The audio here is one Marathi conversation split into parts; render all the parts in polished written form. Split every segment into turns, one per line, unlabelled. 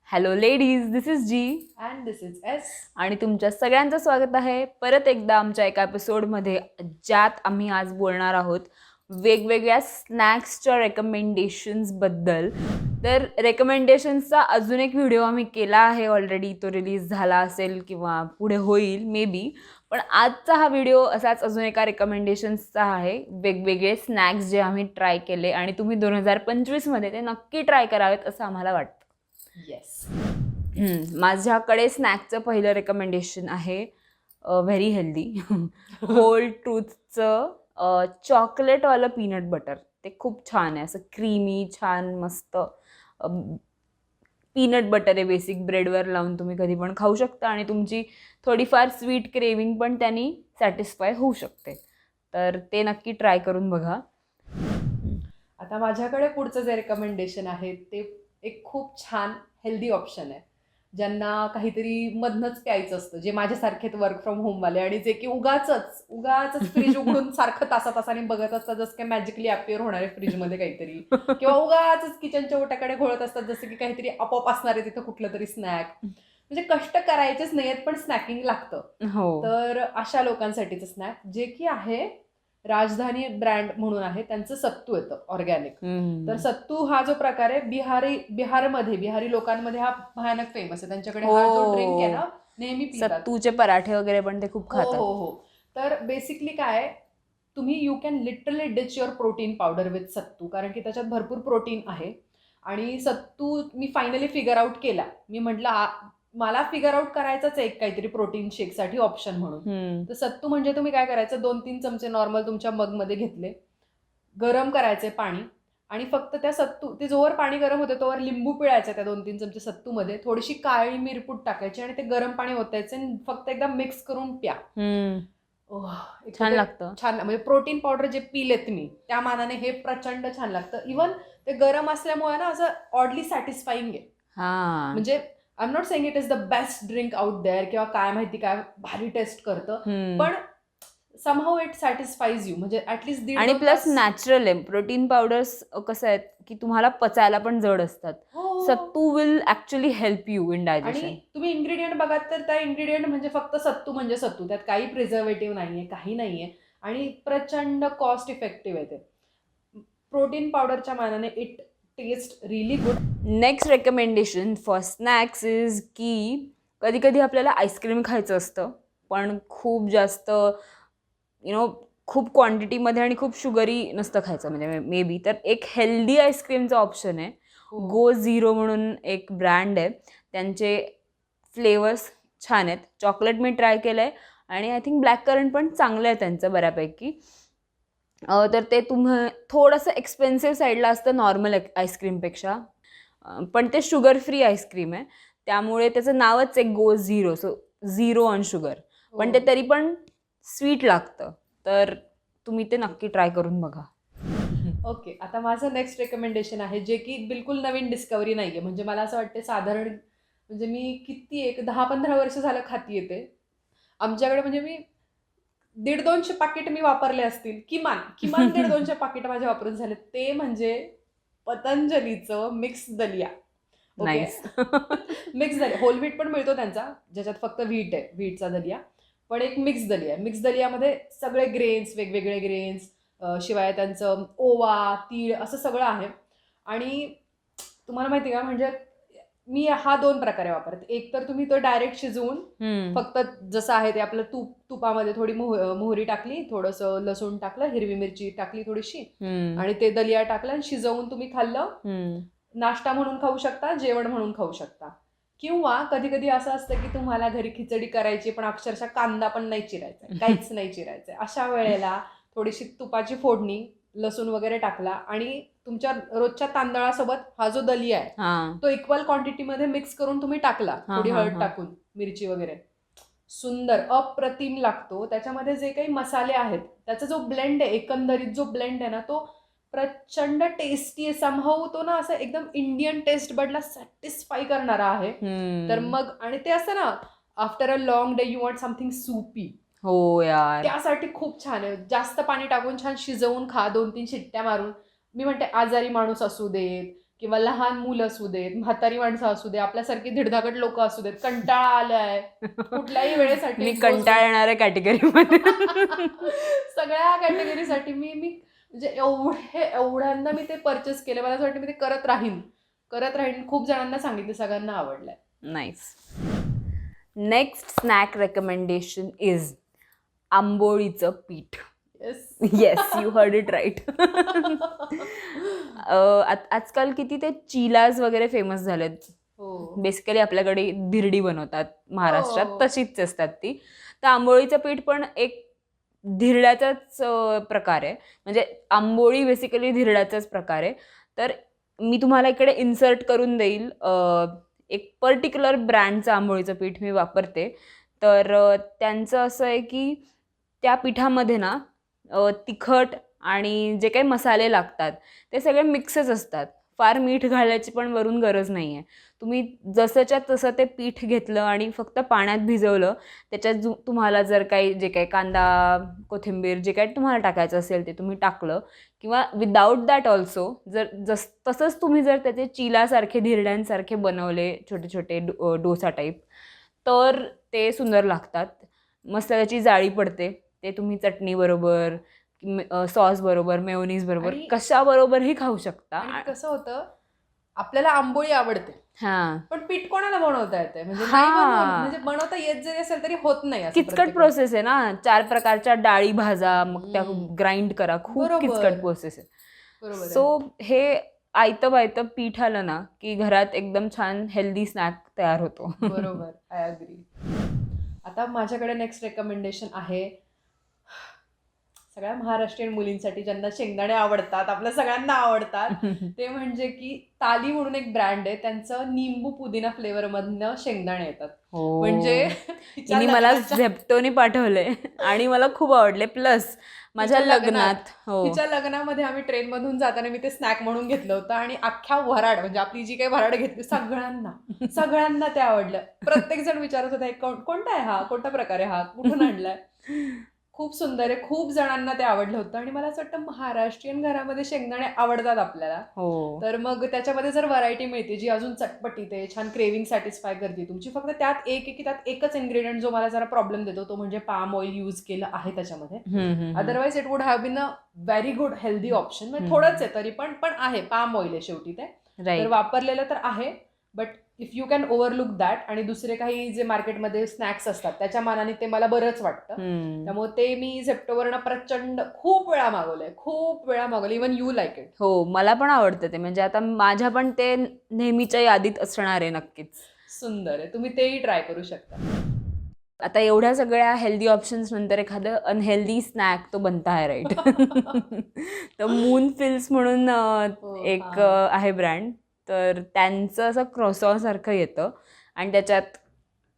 Hello ladies, this is G
and this is S.
आणि तुमच्या सगळ्यांचं स्वागत आहे परत एकदा आमच्या एका एपिसोडमध्ये, ज्यात आम्ही आज बोलणार आहोत वेगवेगळ्या स्नॅक्सच्या रेकमेंडेशन्सबद्दल. तर रेकमेंडेशन्सचा अजून एक व्हिडिओ आम्ही केला आहे ऑलरेडी, तो रिलीज झाला असेल किंवा पुढे होईल मे बी. पण आजचा हा व्हिडिओ असाच अजून एका रेकमेंडेशन्सचा आहे, वेगवेगळे स्नॅक्स जे आम्ही ट्राय केले आणि तुम्ही 2025मध्ये ते नक्की ट्राय करावेत असं आम्हाला वाटतं.
येस.
माझ्याकडे स्नॅकचं पहिलं रेकमेंडेशन आहे, व्हेरी हेल्दी होल ट्रूथचं चॉकलेटवालं पीनट बटर. ते खूप छान आहे, असं क्रीमी छान मस्त पीनट बटर आहे. बेसिक ब्रेडवर लावून तुम्ही कधी पण खाऊ शकता आणि तुमची थोडीफार स्वीट क्रेविंग पण त्यांनी सॅटिस्फाय होऊ शकते. तर ते नक्की ट्राय करून बघा.
आता माझ्याकडे पुढचं जे रेकमेंडेशन आहे ते एक खूप छान हेल्दी ऑप्शन आहे, ज्यांना काहीतरी मधनंच प्यायचं असतं, जे माझ्यासारखेच वर्क फ्रॉम होमवाले आणि जे की उगाच फ्रीज उघडून सारखं तासातासाने बघत असतात, जसं काही मॅजिकली अपिअर होणार आहे फ्रीजमध्ये काहीतरी, किंवा उगाच किचनच्या ओट्याकडे घोळत असतात जसं की काहीतरी आपोआप असणार आहे तिथं कुठलं तरी स्नॅक. म्हणजे कष्ट करायचेच नाही आहेत पण स्नॅकिंग लागतं.
हो.
तर अशा लोकांसाठीचं स्नॅक जे की आहे राजधानी ब्रँड म्हणून आहे, त्यांचं सत्तू येतं ऑर्गॅनिक. तर सत्तू हा जो प्रकार आहे बिहारी लोकांमध्ये हा भयानक फेमस आहे. त्यांच्याकडे हा जो ड्रिंक आहे ना नेहमी पितात.
सत्तूचे पराठे वगैरे पण ते खूप
हो
खातात.
हो हो. तर बेसिकली काय आहे, तुम्ही you can literally ditch your protein powder with sattu, कारण की त्याच्यात भरपूर प्रोटीन आहे. आणि सत्तू मी फायनली फिगर आउट केला. मी म्हटलं मला फिगर आउट करायचंच एक काहीतरी प्रोटीन शेकसाठी ऑप्शन म्हणून. तर सत्तू म्हणजे तुम्ही काय करायचं, 2-3 चमचे नॉर्मल तुमच्या मगमध्ये घेतले, गरम करायचे पाणी, आणि फक्त त्या सत्तू ते जोवर पाणी गरम होते तोवर लिंबू पिळायचं त्या 2-3 चमचे सत्तूमध्ये, थोडीशी काळी मिरपूड टाकायची आणि ते गरम पाणी ओतायचं आणि फक्त एकदा मिक्स करून प्या.
छान लागतं.
छान, म्हणजे प्रोटीन पावडर जे पिलेत मी त्या मानाने हे प्रचंड छान लागतं. इवन ते गरम असल्यामुळे ना असं ऑडली सॅटिस्फाईंग आहे. म्हणजे I am not saying it is the best drink out there किंवा काय माहिती काय भारी टेस्ट करतं, पण समहाऊ इट सॅटिस्फाईज यू. म्हणजे ऍटलीस्ट
आणि प्लस नॅचरल आहे. प्रोटीन पावडर्स कसं आहेत की तुम्हाला पचायला पण जड असतात. Sattu will actually help you in digestion.
आणि तुम्ही इन्ग्रेडियंट बघात तर त्या इन्ग्रेडियंट म्हणजे फक्त सत्तू म्हणजे सत्तू, त्यात काही प्रिझर्वेटिव्ह नाहीये, काही नाहीये, आणि प्रचंड कॉस्ट इफेक्टिव्ह आहे ते. प्रोटीन पावडरच्या मानाने it taste really good.
Next recommendation for snacks is की कधी कधी आपल्याला आईस्क्रीम खायचं असतं, पण खूप जास्त खूप क्वांटिटीमध्ये आणि खूप शुगरी नसतं खायचं, म्हणजे मे बी. तर एक हेल्दी आईस्क्रीमचा ऑप्शन आहे. गो झिरो म्हणून एक ब्रँड आहे, त्यांचे फ्लेवर्स छान आहेत. चॉकलेट मी ट्राय केलं आहे आणि आय थिंक ब्लॅक करंट पण चांगलं आहे त्यांचं बऱ्यापैकी. तर ते थोडंसं एक्सपेन्सिव्ह साईडला असतं नॉर्मल आईस्क्रीमपेक्षा, पण ते शुगर फ्री आईस्क्रीम आहे, त्यामुळे त्याचं नावच आहे go zero, so zero on sugar. पण ते तरी पण स्वीट लागतं, तर तुम्ही ते नक्की ट्राय करून बघा.
ओके, आता माझं नेक्स्ट रेकमेंडेशन आहे जे की बिलकुल नवीन डिस्कवरी नाहीये. म्हणजे मला असं वाटतं साधारण, म्हणजे मी किती एक 10-15 वर्ष झालं खाती येते. आमच्याकडे म्हणजे मी 150-200 पाकिट मी वापरले असतील, किमान 150-200 पाकिट माझे वापरून झाले. ते म्हणजे पतंजलीचं मिक्स दलिया. ओके, मिक्स दलिया होल व्हीट पण मिळतो त्यांचा, ज्याच्यात फक्त व्हीट आहे, व्हीटचा दलिया. पण एक मिक्स दलिया आहे. मिक्स दलियामध्ये सगळे ग्रेन्स, वेगवेगळे ग्रेन्स, शिवाय त्यांचं ओवा, तीळ असं सगळं आहे. आणि तुम्हाला माहिती का, म्हणजे मी हा 2 प्रकारे वापरते. एक तर तुम्ही तो डायरेक्ट शिजवून फक्त जसं आहे ते आपलं तुपामध्ये थोडी मोहरी टाकली, थोडंसं लसूण टाकलं, हिरवी मिरची टाकली थोडीशी, आणि ते दलिया टाकलं आणि शिजवून तुम्ही खाल्लं. नाश्ता म्हणून खाऊ शकता, जेवण म्हणून खाऊ शकता. किंवा कधी कधी असं असतं की तुम्हाला घरी खिचडी करायची पण अक्षरशः कांदा पण नाही चिरायचा, काहीच नाही चिरायचं, अशा वेळेला थोडीशी तुपाची फोडणी, लसूण वगैरे टाकला आणि तुमच्या रोजच्या तांदळासोबत हा जो दलिया आहे तो इक्वल क्वांटिटीमध्ये मिक्स करून तुम्ही टाकला, थोडी हळद टाकून, मिरची वगैरे, सुंदर अप्रतिम लागतो. त्याच्यामध्ये जे काही मसाले आहेत त्याचा जो ब्लेंड आहे, एकंदरीत जो ब्लेंड आहे ना, तो प्रचंड टेस्टी आहे. समहाऊ तो ना असं एकदम इंडियन टेस्ट बडला सॅटिस्फाय करणारा आहे. तर मग, आणि ते असं ना, after a long day you want something soupy,
हो यार,
त्यासाठी खूप छान आहे. जास्त पाणी टाकून छान शिजवून खा, 2-3 शिट्ट्या मारून. मी म्हणते आजारी माणूस असू देत किंवा लहान मुलं असू देत, म्हातारी माणसं असू दे, आपल्यासारखी धीडधाकट लोक असू देत, कंटाळा आलाय कुठल्याही वेळेसाठी
मी कंटाळणाऱ्या कॅटेगरीमध्ये.
सगळ्या कॅटेगरीसाठी मी म्हणजे एवढ्यांदा मी ते परचेस केले. मला असं वाटतं मी ते करत राहीन. खूप जणांना सांगितलं, सगळ्यांना आवडलंय.
Nice. Next snack recommendation is आंबोळीचं पीठ. Yes, you heard it right. आजकाल किती ते चिलाज वगैरे फेमस झालेत.
हो.
बेसिकली आपल्याकडे धिरडी बनवतात महाराष्ट्रात,
हो.
तशीच असतात ती. तर आंबोळीचं पीठ पण एक धिरड्याचाच प्रकार आहे. म्हणजे आंबोळी बेसिकली धिरड्याचाच प्रकार आहे. तर मी तुम्हाला इकडे इन्सर्ट करून देईल. एक पर्टिक्युलर ब्रँडचं आंबोळीचं पीठ मी वापरते. तर त्यांचं असं आहे की त्या पिठामध्ये ना तिखट आणि जे काही मसाले लागतात ते सगळे मिक्सच असतात. फार मीठ घालायची पण वरून गरज नाही आहे. तुम्ही जसंच्या तसं ते पीठ घेतलं आणि फक्त पाण्यात भिजवलं. त्याच्यात तुम्हाला जर काही जे काही कांदा, कोथिंबीर जे काही तुम्हाला टाकायचं असेल ते तुम्ही टाकलं, किंवा विदाऊट दॅट ऑल्सो तसंच तुम्ही जर त्याचे चिलासारखे, धिरड्यांसारखे बनवले छोटे छोटे डोसा टाईप, तर ते सुंदर लागतात. मस्त त्याची जाळी पडते. ते तुम्ही चटणीबरोबर, सॉस बरोबर, मेयोनीज बरोबर, कशाबरोबरही खाऊ शकता.
आणि कसं होतं, आपल्याला आंबोळी आवडते,
हां,
पण पीठ कोणाला बनवता येते? म्हणजे
हां.
म्हणजे बनवता येत जरी असेल तरी होत नाही असं
किचकट
प्रत्येक
प्रोसेस आहे ना. 4 प्रकारच्या डाळी भाजा, मग त्या ग्राइंड करा. खूप
बरोबर.
किचकट प्रोसेस आहे.
बरोबर आहे.
सो हे आयतं बायतं पीठ आलं ना की घरात एकदम छान हेल्दी स्नॅक तयार होतो.
बरोबर, आय अग्री. आता माझ्याकडे नेक्स्ट रेकमेंडेशन आहे सगळ्या महाराष्ट्रीयन मुलींसाठी, ज्यांना शेंगदाणे आवडतात, आपल्या सगळ्यांना आवडतात. ते म्हणजे की ताली म्हणून एक ब्रँड आहे, त्यांचं निंबू पुदिना फ्लेवर मधनं शेंगदाणे येतात.
हो.
म्हणजे
तिने मला झेप्टोनी पाठवले आणि मला खूप आवडले. प्लस माझ्या लग्नात, हो,
तिच्या लग्नामध्ये आम्ही ट्रेनमधून जाताना मी ते स्नॅक म्हणून घेतलं होतं आणि अख्ख्या वराड, म्हणजे आपली जी काही वराड घेतली, सगळ्यांना ते आवडलं. प्रत्येक जण विचारत होता, कोणता आहे हा, कोणता प्रकार आहे हा, कुठून आणलाय. खूप सुंदर आहे. खूप जणांना ते आवडलं होतं आणि मला असं वाटतं महाराष्ट्रीयन घरामध्ये शेंगदाणे आवडतात आपल्याला.
हो.
तर मग त्याच्यामध्ये जर व्हरायटी मिळते जी अजून चटपटीत आहे, छान क्रेविंग सॅटिस्फाय करते तुमची. फक्त त्यात त्यात एकच इन्ग्रेडियंट जो मला जरा प्रॉब्लेम देतो, तो म्हणजे पाम ऑइल यूज केलं आहे त्याच्यामध्ये. Otherwise it would have been a very good healthy option. म्हणजे थोडंच आहे तरी पण आहे, पाम ऑइल आहे शेवटी ते. तर वापरलेलं तर आहे, but if you can overlook that. आणि दुसरे काही जे मार्केटमध्ये स्नॅक्स असतात त्याच्या मानाने ते मला बरंच वाटतं. त्यामुळे ते मी झेप्टोवरनं प्रचंड खूप वेळा मागवलंय. Even you like it.
हो, मला पण आवडतं ते. म्हणजे आता माझ्या पण ते नेहमीच्या यादीत असणार आहे नक्कीच.
सुंदर आहे, तुम्ही तेही ट्राय करू शकता.
आता एवढ्या सगळ्या हेल्दी ऑप्शन्स नंतर एखादं अनहेल्दी स्नॅक तो बनता है, राईट? तर मून फिल्स म्हणून एक आहे ब्रँड. तर त्यांचं असं क्रॉसॉसारखं येतं आणि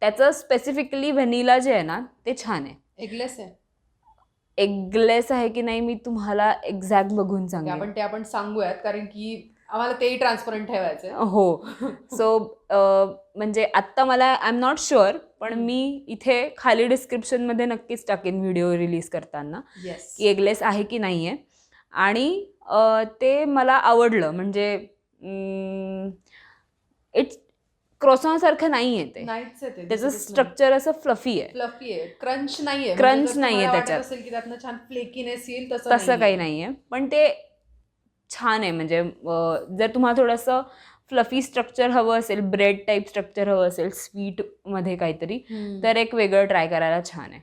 त्याचं स्पेसिफिकली व्हॅनिला जे आहे ना ते छान आहे.
एगलेस आहे.
एगलेस आहे की नाही मी तुम्हाला एक्झॅक्ट बघून सांगेन.
आपण सांगूयात, कारण की आम्हाला तेही ट्रान्सपरंट ठेवायचं.
हो. सो म्हणजे आत्ता मला आय एम नॉट शुअर, पण मी इथे खाली डिस्क्रिप्शनमध्ये नक्कीच टाकेन व्हिडिओ रिलीज करताना की एगलेस आहे की नाही आहे. आणि ते मला आवडलं. म्हणजे इट्स क्रॉसॉनसारखं नाही आहे ते.
नाहीच आहे ते.
त्याचं स्ट्रक्चर असं फ्लफी आहे.
क्रंच नाहीये.
क्रंच नाहीये त्याच्यात.
असेल की त्यातनं छान फ्लेकीनेस येईल,
तसं काही नाहीये. पण ते छान आहे. म्हणजे जर तुम्हाला थोडंसं फ्लफी स्ट्रक्चर हवं असेल, ब्रेड टाईप स्ट्रक्चर हवं असेल स्वीटमध्ये काहीतरी, तर एक वेगळं ट्राय करायला छान आहे.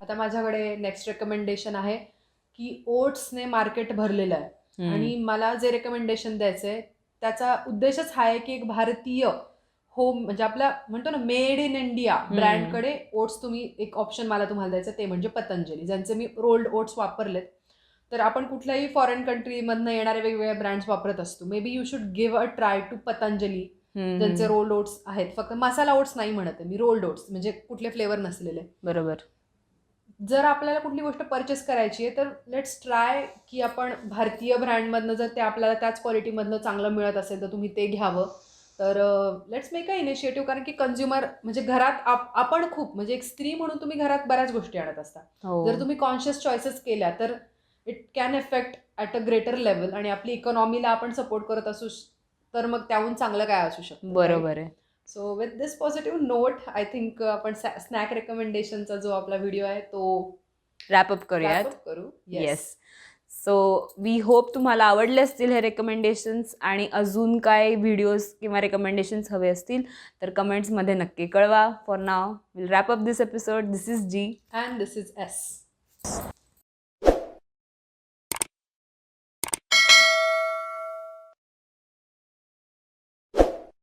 आता माझ्याकडे नेक्स्ट रेकमेंडेशन आहे की ओट्सने मार्केट भरलेलं आहे. आणि मला जे रेकमेंडेशन द्यायचं आहे त्याचा उद्देशच हा आहे की एक भारतीय होम, म्हणजे आपला म्हणतो ना मेड इन इंडिया ब्रँडकडे ओट्स तुम्ही एक ऑप्शन मला तुम्हाला द्यायचं, ते म्हणजे पतंजली, ज्यांचे मी रोल्ड ओट्स वापरलेत. तर आपण कुठल्याही फॉरेन कंट्रीमधनं येणारे वेगवेगळे ब्रँड्स वापरत असतो. May be you should give a try to Patanjali, ज्यांचे रोल्ड ओट्स आहेत. फक्त मसाला ओट्स नाही म्हणत आहे मी, रोल्ड ओट्स म्हणजे कुठले फ्लेवर नसलेले.
बरोबर. जर
आपल्याला कुठली गोष्ट परचेस करायची आहे तर लेट्स ट्राय की आपण भारतीय ब्रँडमधनं, जर ते आपल्याला त्याच क्वालिटीमधनं चांगलं मिळत असेल तर तुम्ही ते घ्यावं. तर लेट्स मेक अ इनिशिएटिव्ह. कारण की कंझ्युमर म्हणजे घरात आपण खूप, म्हणजे एक स्त्री म्हणून तुम्ही घरात बऱ्याच गोष्टी आणत असता. जर तुम्ही कॉन्शियस चॉईसेस केल्या तर it can effect at a greater level आणि आपली इकॉनॉमीला आपण सपोर्ट करत असू तर मग त्याहून चांगलं काय असू शकतं.
बरोबर आहे.
So with this positive note I think आपण स्नॅक रेकमेंडेशनचा जो आपला व्हिडिओ आहे तो
रॅपअप करूयात.
wrap up करू.
येस. सो वी होप तुम्हाला आवडले असतील हे रेकमेंडेशन्स आणि अजून काय व्हिडिओज किंवा रेकमेंडेशन्स हवे असतील तर कमेंट्समध्ये नक्की कळवा. For now will wrap up this episode. This is G
and this is S.